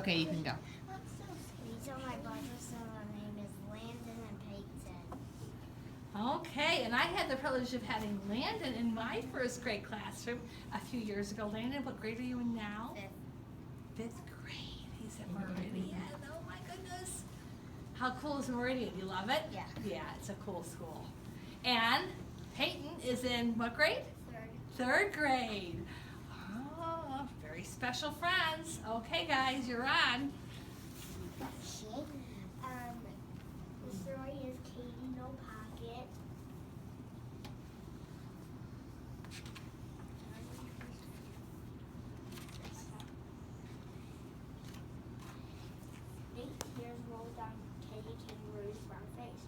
Okay, you can go. These are my brothers, so my name is Landon and Peyton. Okay, and I had the privilege of having Landon in my first grade classroom a few years ago. Landon, what grade are you in now? Fifth grade. He's at Meridian. Oh my goodness. How cool is Meridian? You love it? Yeah. Yeah, it's a cool school. And Peyton is in what grade? Third. Third grade. Oh, very special friends. Okay, guys, you're on. The story is Katie No Pocket. Big tears rolled down Katie Kangaroo's brown face.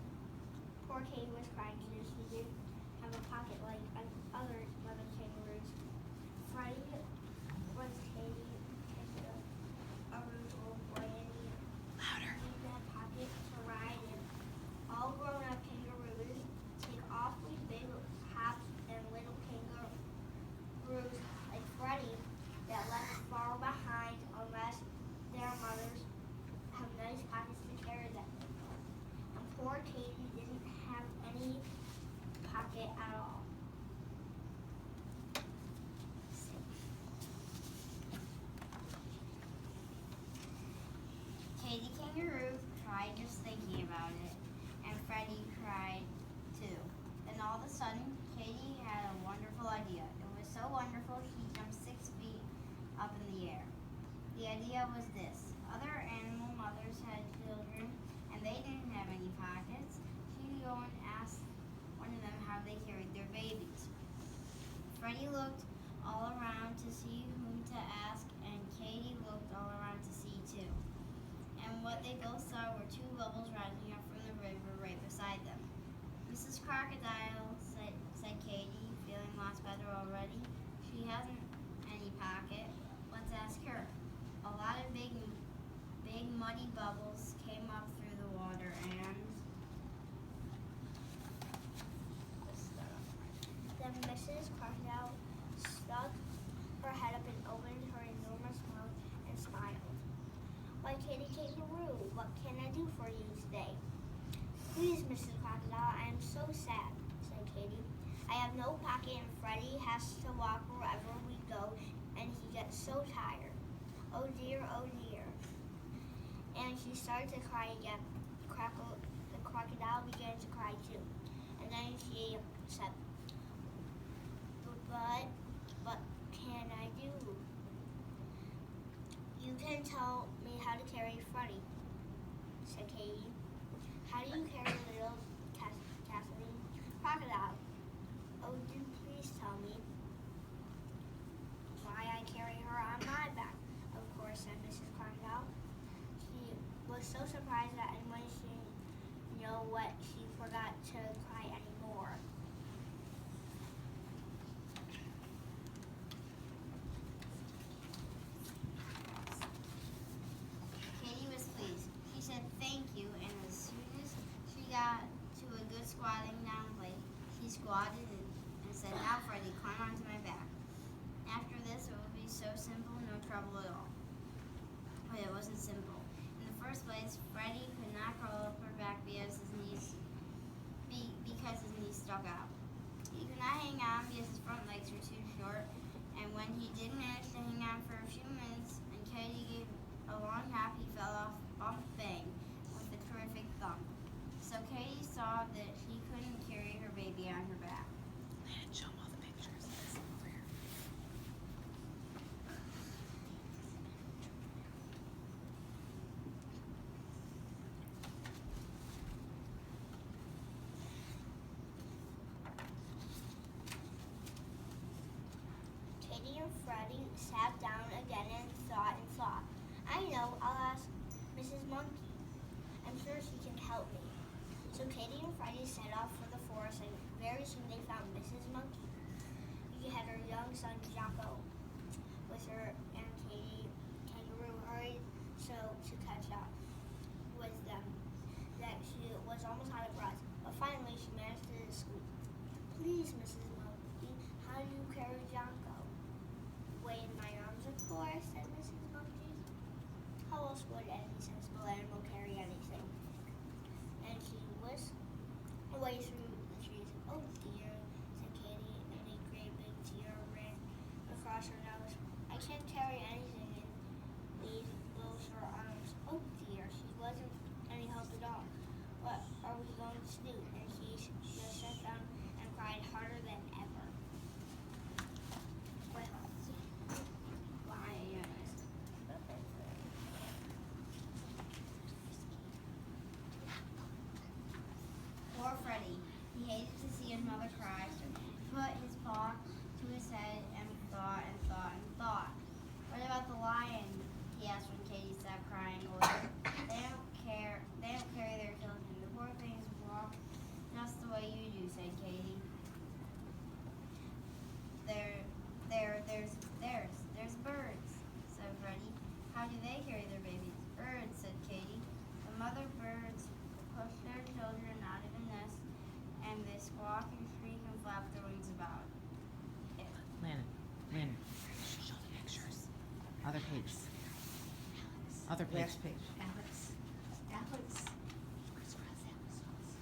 Poor Katie was crying because she didn't have a pocket like other mother kangaroos. Freddie was Katie Kangaroo's old boy, and he Louder. needed that pocket to ride in. All grown-up kangaroos take awfully big hops, and little kangaroos like Freddie get left far behind unless their mothers have nice pockets to carry them. And poor Katie didn't have any pocket at all. Katie Kangaroo cried just thinking about it, and Freddie cried too. Then all of a sudden, Katie had a wonderful idea. It was so wonderful she jumped 6 feet up in the air. The idea was this. Other animal mothers had children, and they didn't have any pockets. She could go and ask one of them how they carried their babies. Freddie looked all around to see whom to ask, and Katie looked all around to see too. And what they both saw were two bubbles rising up from the river right beside them. Mrs. Crocodile, said Katie, feeling lots better already. She hasn't any pocket. Let's ask her. A lot of big muddy bubbles came up through the water, and then Mrs. Crocodile stuck her head up and opened her enormous mouth and smiled. Why, Katie Kangaroo, what can I do for you today? Please, Mrs. Crocodile, I am so sad, said Katie. I have no pocket, and Freddie has to walk wherever we go, and he gets so tired. Oh dear, oh dear. And she started to cry again. The crocodile began to cry too. And then she said, But what can I do? You can tell me how to carry Freddie, said Katie. How do you carry little Kathleen Crocodile? Oh, do please tell me. Why, I carry her on my back, of course, said Mrs. Crocodile. She was so surprised that anyone should know what she forgot to cry anymore. Katie was pleased. She said thank you, and as soon as she got to a good squatting down place, she squatted and said, Now, Freddie, climb onto my back. After this, it would be so simple, no trouble at all. But it wasn't simple. In the first place, Freddie could not crawl up her back because his knees stuck out. He could not hang on because his front legs were too short, and when he did manage to hang on for a few minutes and Katie gave a long hop, he fell off bang with a terrific thump. So Katie saw that she couldn't carry her baby on her back. And show them all the pictures. Over here. Katie and Freddie sat down again and thought. I know, I'll ask Mrs. Monkey. I'm sure she can help me. So Katie and Freddie set off for the forest, and very soon they found Mrs. Monkey. She had her young son Jocko with her, and Katie Kangaroo hurried to catch up with them. That she was almost out of breath, but finally she managed to squeak. Please, Mrs. Monkey, how do you carry Jocko? Way in my arms, of course, said Mrs. Monkey. How else almost would, and he says the land will carry anything. And he whisked away through the trees. Oh dear, said Katie, and a great big tear ran across her nose. I can't carry anything in these little short arms. Oh dear, she wasn't any help at all. What are we going to do? And he just sat down and cried harder than ever. Poor Freddie. He hated to see his mother cry. He put his paw to his head and thought and thought and thought. What about the lion? He asked when Katie stopped crying. Or they don't care. They don't carry their children. The poor things walk just the way you do, said Katie. There's birds, said Freddie. How do they carry their babies? Birds, said Katie. The mother birds push their children out of the nest, and they squawk and shriek and flap their wings about. Landon, show the pictures. Other page. Other page. Last page. Alex. Crisscross applesauce.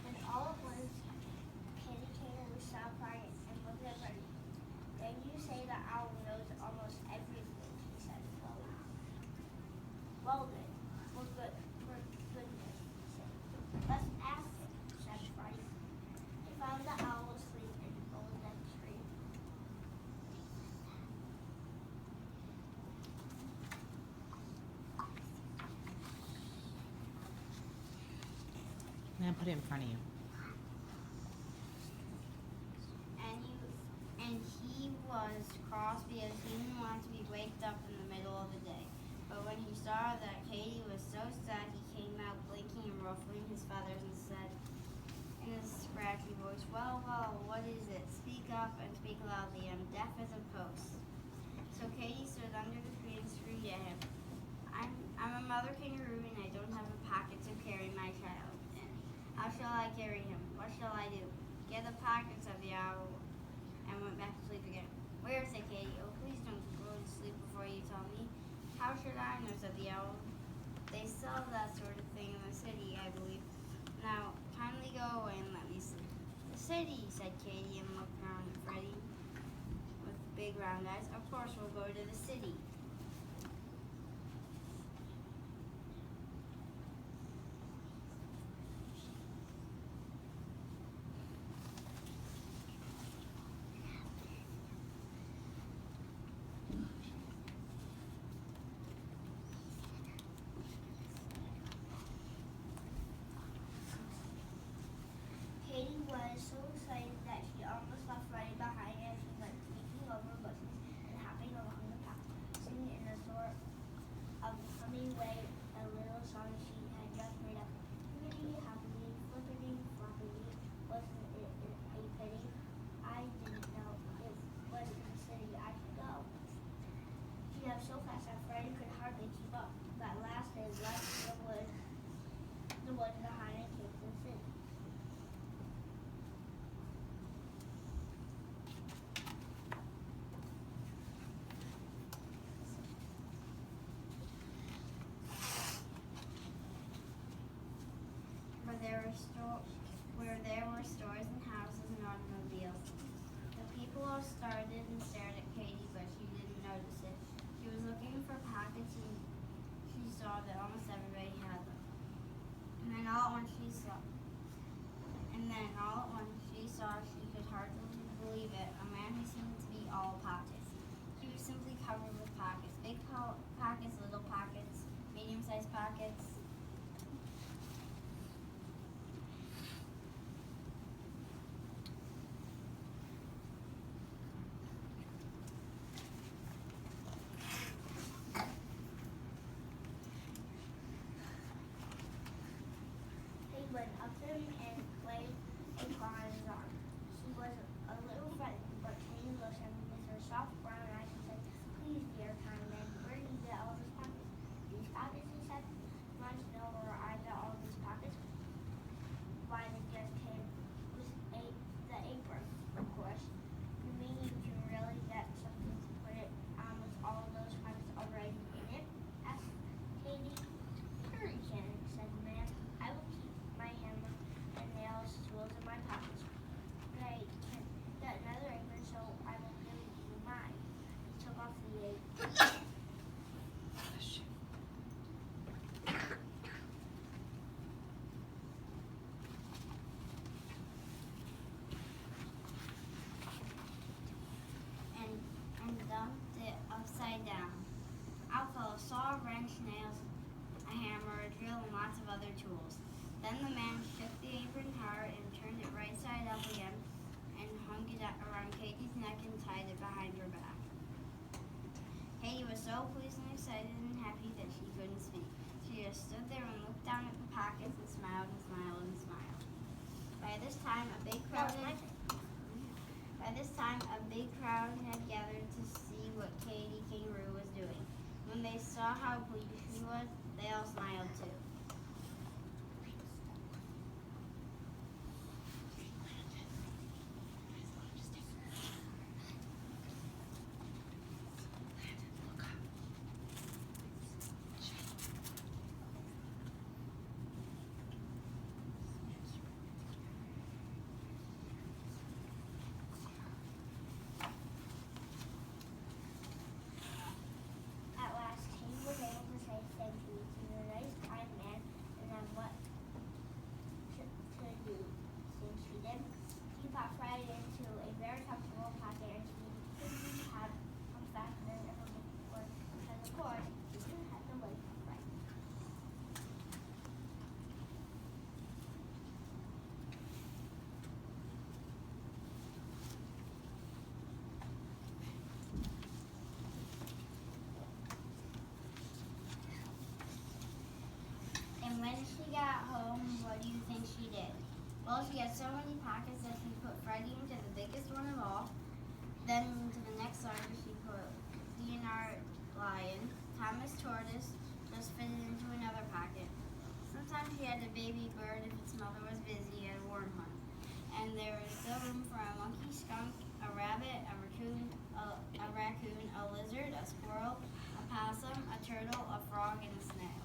And all at once, Katie came and stopped crying and looked at Freddie. Then you say the owl knows almost everything, she said. Well then, for goodness sake, let's ask him, said Freddie. He found the owl asleep in an old dead tree. Now put it in front of you. And he was cross because he didn't want to be waked up in the middle of the day. But when he saw that Katie was so sad, he came out blinking and ruffling his feathers and said in his scratchy voice, well, what is it? Speak up and speak loudly. I'm deaf as a post. So Katie stood under the tree and screamed at him. I'm a mother kangaroo and I don't have a pocket to carry my child in. How shall I carry him? What shall I do? Get a pocket, said the owl, and went back to sleep again. Where, said Katie. Oh, please don't go to sleep before you tell me. How should I know, said the owl. They sell that sort of thing in the city, I believe. Now, kindly go away and let me sleep. The city, said Katie, and looked around at Freddie with big round eyes. Of course, we'll go to the city. Katie was so excited that she almost left Freddie behind as she went leaping over bushes and hopping along the path, singing in a sort of humming way a little song she had just made up. Hippity hoppity, flippity floppity, wasn't it a pity? I didn't know it was in the city I could go. She got so fast that Freddie could hardly keep up. But at last they left the woods behind and came to the city. Where there were stores and houses and automobiles. The people all started and stared at Katie, but she didn't notice it. She was looking for pockets and she saw that almost everybody had them. And then all at once she saw she could hardly believe it, a man who seemed to be all pockets. He was simply covered with pockets. Big pockets, little pockets, medium-sized pockets. He went up to him and laid a paw on his arm. She was a little frightened, but Katie looked at him with her soft brown eyes and said, "Please, dear kind man, where did you get all those pockets?" "These pockets," he said, "must know tools. Then the man shook the apron hard and turned it right side up again and hung it around Katie's neck and tied it behind her back. Katie was so pleased and excited and happy that she couldn't speak. She just stood there and looked down at the pockets and smiled and smiled and smiled. By this time, a big crowd had gathered to see what Katie Kangaroo was doing. When they saw how pleased she was, they all smiled too. At last, Katie was able to say thank you to the nice, kind man and then what to do. Since she did, she popped right into a very comfortable pocket and she didn't have a fastener in her before because of course she didn't have the leg right. And when she got home, what do you think she did? Well, she had so many pockets that she put Freddie into the biggest one of all. Then into the next largest, she put Leonard Lion. Thomas Tortoise just fit into another pocket. Sometimes she had a baby bird if its mother was busy at a worm hunt. And there was still room for a monkey, skunk, a rabbit, a raccoon, a lizard, a squirrel, a possum, a turtle, a frog, and a snail.